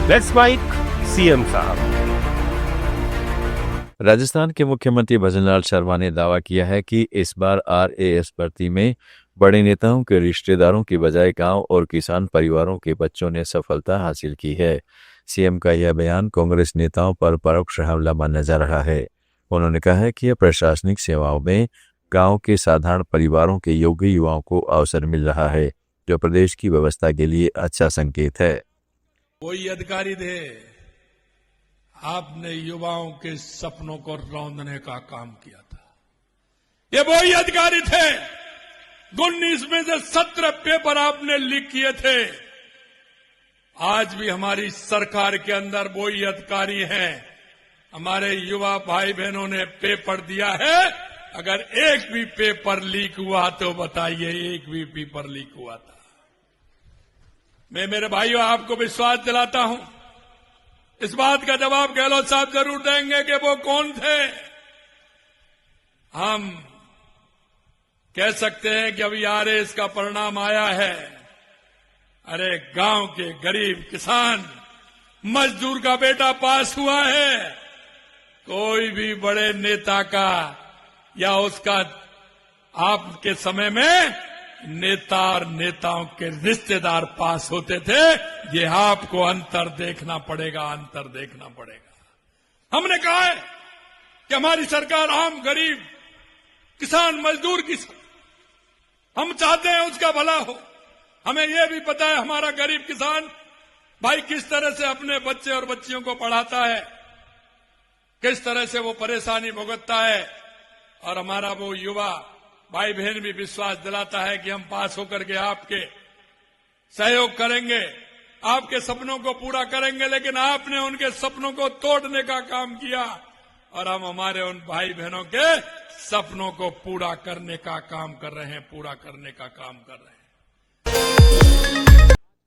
Let's mic CM साहब। राजस्थान के मुख्यमंत्री भजनलाल शर्मा ने दावा किया है कि इस बार आरएएस भर्ती में बड़े नेताओं के रिश्तेदारों की बजाय गांव और किसान परिवारों के बच्चों ने सफलता हासिल की है। सीएम का यह बयान कांग्रेस नेताओं पर परोक्ष हमला माना जा रहा है। उन्होंने कहा है कि यह प्रशासनिक सेवाओं में गांव के साधारण परिवारों के योग्य युवाओं को अवसर मिल रहा है, जो प्रदेश की व्यवस्था के लिए अच्छा संकेत है। कोई अधिकारी थे, आपने युवाओं के सपनों को रौंदने का काम किया था। ये वही अधिकारी थे, 19 में से 17 पेपर आपने लीक किए थे। आज भी हमारी सरकार के अंदर वही अधिकारी हैं। हमारे युवा भाई बहनों ने पेपर दिया है। अगर एक भी पेपर लीक हुआ तो बताइए, एक भी पेपर लीक हुआ था। मैं मेरे भाइयों आपको विश्वास दिलाता हूं, इस बात का जवाब गहलोत साहब जरूर देंगे कि वो कौन थे। हम कह सकते हैं कि अभी आरएएस का परिणाम आया है। अरे गांव के गरीब किसान मजदूर का बेटा पास हुआ है। कोई भी बड़े नेता का या उसका आपके समय में नेता और नेताओं के रिश्तेदार पास होते थे। ये आपको अंतर देखना पड़ेगा, अंतर देखना पड़ेगा। हमने कहा है कि हमारी सरकार आम गरीब किसान मजदूर की, हम चाहते हैं उसका भला हो। हमें यह भी पता है हमारा गरीब किसान भाई किस तरह से अपने बच्चे और बच्चियों को पढ़ाता है, किस तरह से वो परेशानी भुगतता है। और हमारा वो युवा भाई बहन भी विश्वास दिलाता है कि हम पास होकर के आपके सहयोग करेंगे, आपके सपनों को पूरा करेंगे। लेकिन आपने उनके सपनों को तोड़ने का काम किया और हम हमारे उन भाई बहनों के सपनों को पूरा करने का काम कर रहे हैं, पूरा करने का काम कर रहे हैं।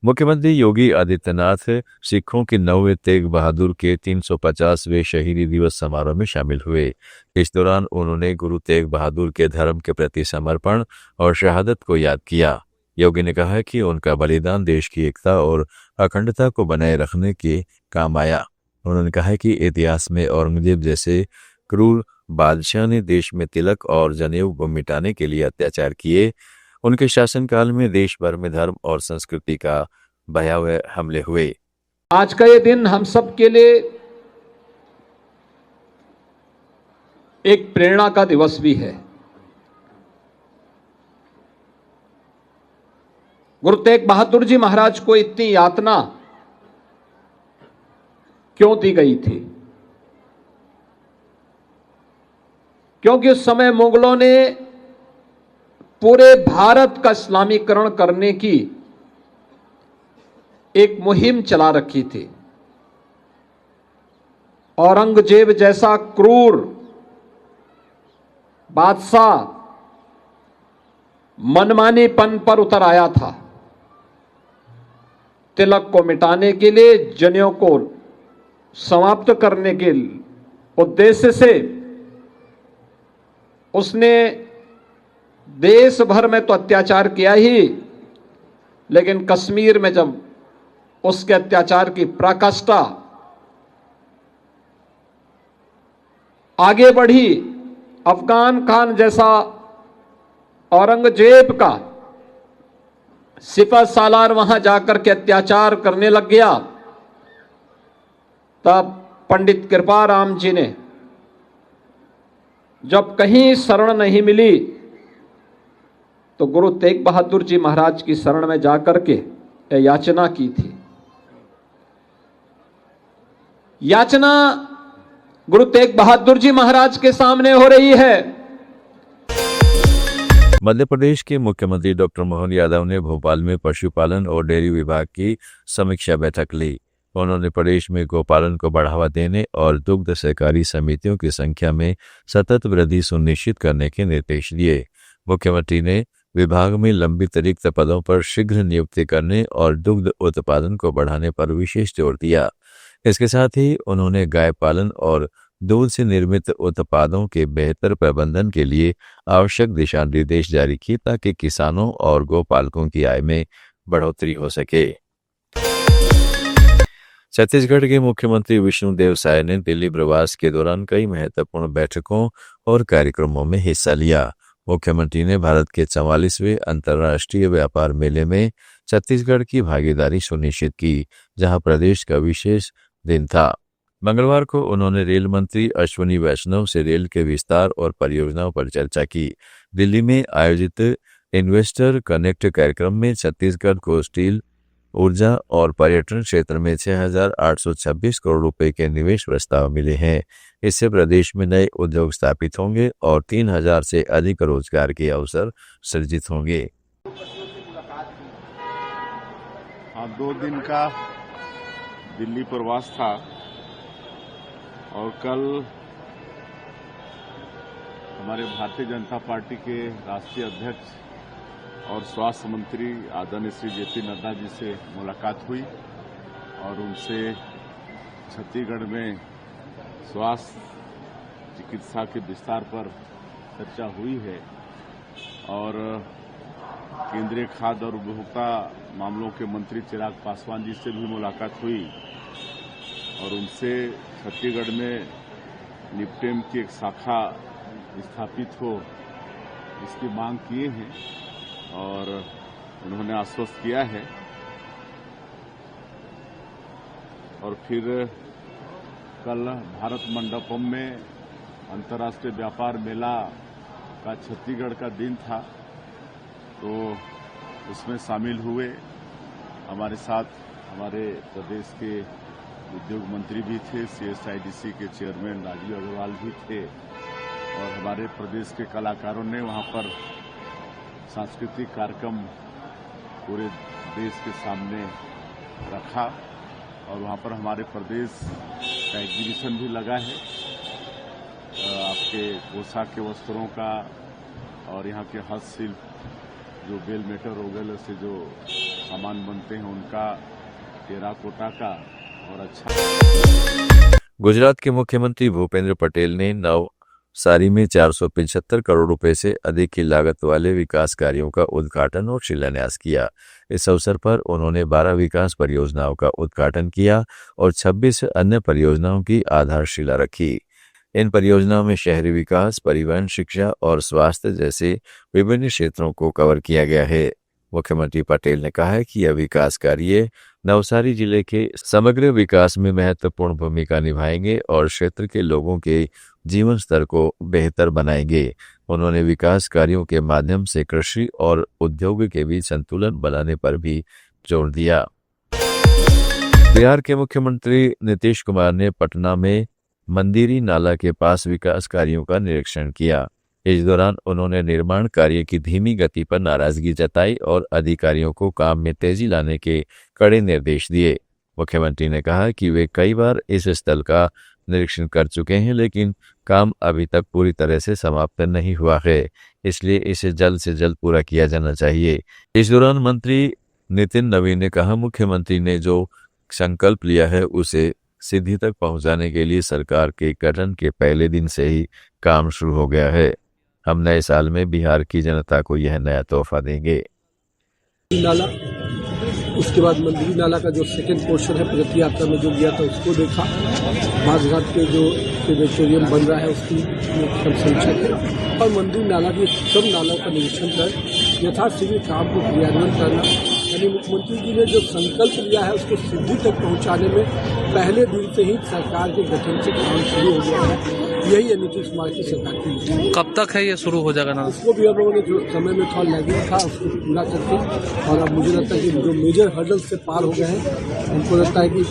मुख्यमंत्री योगी आदित्यनाथ सिखों के 9वें तेग बहादुर के 350वें शहीदी दिवस समारोह में शामिल हुए। इस दौरान उन्होंने गुरु तेग बहादुर के धर्म के प्रति समर्पण और शहादत को याद किया। योगी ने कहा कि उनका बलिदान देश की एकता और अखंडता को बनाए रखने के काम आया। उन्होंने कहा कि इतिहास में औरंगजेब जैसे क्रूर बादशाह ने देश में तिलक और जनेऊ को मिटाने के लिए अत्याचार किए। उनके शासनकाल में देश भर में धर्म और संस्कृति का भयावह हमले हुए। आज का ये दिन हम सब के लिए एक प्रेरणा का दिवस भी है। गुरु तेग बहादुर जी महाराज को इतनी यातना क्यों दी गई थी? क्योंकि उस समय मुगलों ने पूरे भारत का इस्लामीकरण करने की एक मुहिम चला रखी थी। औरंगजेब जैसा क्रूर बादशाह मनमानीपन पर उतर आया था। तिलक को मिटाने के लिए, जनेऊ को समाप्त करने के उद्देश्य से उसने देश भर में तो अत्याचार किया ही, लेकिन कश्मीर में जब उसके अत्याचार की पराकाष्ठा आगे बढ़ी, अफगान खान जैसा औरंगजेब का सिपह सालार वहां जाकर के अत्याचार करने लग गया, तब पंडित कृपाराम जी ने जब कहीं शरण नहीं मिली तो गुरु तेग बहादुर जी महाराज की शरण में जाकर के याचना की थी। याचना गुरु तेग बहादुर जी महाराज के सामने हो रही है। मध्य प्रदेश के मुख्यमंत्री डॉक्टर मोहन यादव ने भोपाल में पशुपालन और डेयरी विभाग की समीक्षा बैठक ली। उन्होंने प्रदेश में गोपालन को बढ़ावा देने और दुग्ध सहकारी समितियों की संख्या में सतत वृद्धि सुनिश्चित करने के निर्देश दिए। मुख्यमंत्री ने विभाग में लंबित रिक्त पदों पर शीघ्र नियुक्ति करने और दुग्ध उत्पादन को बढ़ाने पर विशेष जोर दिया। इसके साथ ही उन्होंने गाय पालन और दूध से निर्मित उत्पादों के बेहतर प्रबंधन के लिए आवश्यक दिशा निर्देश जारी किए ताकि किसानों और गोपालकों की आय में बढ़ोतरी हो सके। छत्तीसगढ़ के मुख्यमंत्री विष्णुदेव साय ने दिल्ली प्रवास के दौरान कई महत्वपूर्ण बैठकों और कार्यक्रमों में हिस्सा लिया। मुख्यमंत्री ने भारत के 44वें अंतर्राष्ट्रीय व्यापार मेले में छत्तीसगढ़ की भागीदारी सुनिश्चित की, जहां प्रदेश का विशेष दिन था। मंगलवार को उन्होंने रेल मंत्री अश्विनी वैष्णव से रेल के विस्तार और परियोजनाओं पर चर्चा की। दिल्ली में आयोजित इन्वेस्टर कनेक्ट कार्यक्रम में छत्तीसगढ़ को स्टील, ऊर्जा और पर्यटन क्षेत्र में 6,826 करोड़ रुपए के निवेश प्रस्ताव मिले हैं। इससे प्रदेश में नए उद्योग स्थापित होंगे और 3,000 से अधिक रोजगार के अवसर सृजित होंगे। 2 दिन का दिल्ली प्रवास था और कल हमारे भारतीय जनता पार्टी के राष्ट्रीय अध्यक्ष और स्वास्थ्य मंत्री आदरणीय श्री जेपी नड्डा जी से मुलाकात हुई और उनसे छत्तीसगढ़ में स्वास्थ्य चिकित्सा के विस्तार पर चर्चा हुई है और केंद्रीय खाद्य और उपभोक्ता मामलों के मंत्री चिराग पासवान जी से भी मुलाकात हुई और उनसे छत्तीसगढ़ में निपटेम की एक शाखा स्थापित हो इसकी मांग किए हैं और उन्होंने आश्वस्त किया है। और फिर कल भारत मंडपम में अंतर्राष्ट्रीय व्यापार मेला का छत्तीसगढ़ का दिन था, तो उसमें शामिल हुए। हमारे साथ हमारे प्रदेश के उद्योग मंत्री भी थे, CSIDC के चेयरमैन राजीव अग्रवाल भी थे और हमारे प्रदेश के कलाकारों ने वहां पर सांस्कृतिक कार्यक्रम पूरे देश के सामने रखा और वहां पर हमारे प्रदेश का एग्जीबिशन भी लगा है, आपके पोशाक के वस्त्रों का और यहाँ के हस्तशिल्प जो बेल मेटर वगैरह से जो सामान बनते हैं उनका, टेराकोटा का और अच्छा। गुजरात के मुख्यमंत्री भूपेंद्र पटेल ने नवसारी में 475 करोड़ रुपए से अधिक की लागत वाले विकास कार्यों का उद्घाटन और शिलान्यास किया। इस अवसर पर उन्होंने 12 विकास परियोजनाओं का उद्घाटन किया और 26 अन्य परियोजनाओं की आधारशिला रखी। इन परियोजनाओं में शहरी विकास, परिवहन, शिक्षा और स्वास्थ्य जैसे विभिन्न क्षेत्रों को कवर किया गया है। मुख्यमंत्री पटेल ने कहा है कि यह विकास कार्य नवसारी जिले के समग्र विकास में महत्वपूर्ण भूमिका निभाएंगे और क्षेत्र के लोगों के जीवन स्तर को बेहतर बनाएंगे। उन्होंने विकास कार्यों के माध्यम से कृषि और उद्योग के बीच संतुलन बनाने पर भी जोर दिया। बिहार के मुख्यमंत्री नीतीश कुमार ने पटना में मंदिरी नाला के पास विकास कार्यों का निरीक्षण किया। इस दौरान उन्होंने निर्माण कार्य की धीमी गति पर नाराजगी जताई और अधिकारियों को काम में तेजी लाने के कड़े निर्देश दिए। मुख्यमंत्री ने कहा कि वे कई बार इस स्थल का निरीक्षण कर चुके हैं, लेकिन काम अभी तक पूरी तरह से समाप्त नहीं हुआ है, इसलिए इसे जल्द से जल्द पूरा किया जाना चाहिए। इस दौरान मंत्री नितिन नवीन ने कहा, मुख्यमंत्री ने जो संकल्प लिया है उसे सिद्धि तक पहुंचाने के लिए सरकार के गठन के पहले दिन से ही काम शुरू हो गया है। हम नए साल में बिहार की जनता को यह नया तोहफा देंगे। नाला, उसके बाद मंदिरी नाला का जो सेकंड पोर्शन है प्रगति यात्रा में जो गया था उसको देखा। बाजघाट के जो प्लेनेटोरियम बन रहा है उसकी समीक्षा की और मंदिर नाला की सब नालों का निरीक्षण कर यथाशीघ्र काम को क्रियान्वयन करना। यानी मुख्यमंत्री जी ने जो संकल्प लिया है उसको सिद्धि तक पहुंचाने में पहले दिन से ही सरकार के गठन से काम शुरू हो गया है। यही है नीतीश कुमार की सरकार की। कब तक है ये शुरू हो जाएगा ना? उसको भी हम लोगों ने जो समय में थोड़ा लैगिंग था उसको पूरा करके, और अब मुझे लगता है कि जो मेजर हर्डल से पार हो गए हैं, हमको लगता है कि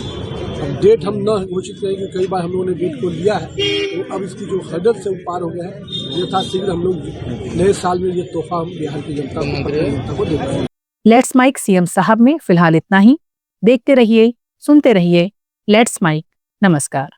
अब डेट हम न घोषित करें कि कई बार हम लोगों ने डेट को लिया है, तो अब इसकी जो हर्डल से पार हो गया है, यथाशीघ्र हम लोग नए साल में ये तोहफा हम बिहार की जनता को देते हैं। लेट्स माइक सीएम साहब में फिलहाल इतना ही। देखते रहिए, सुनते रहिए लेट्स माइक। नमस्कार।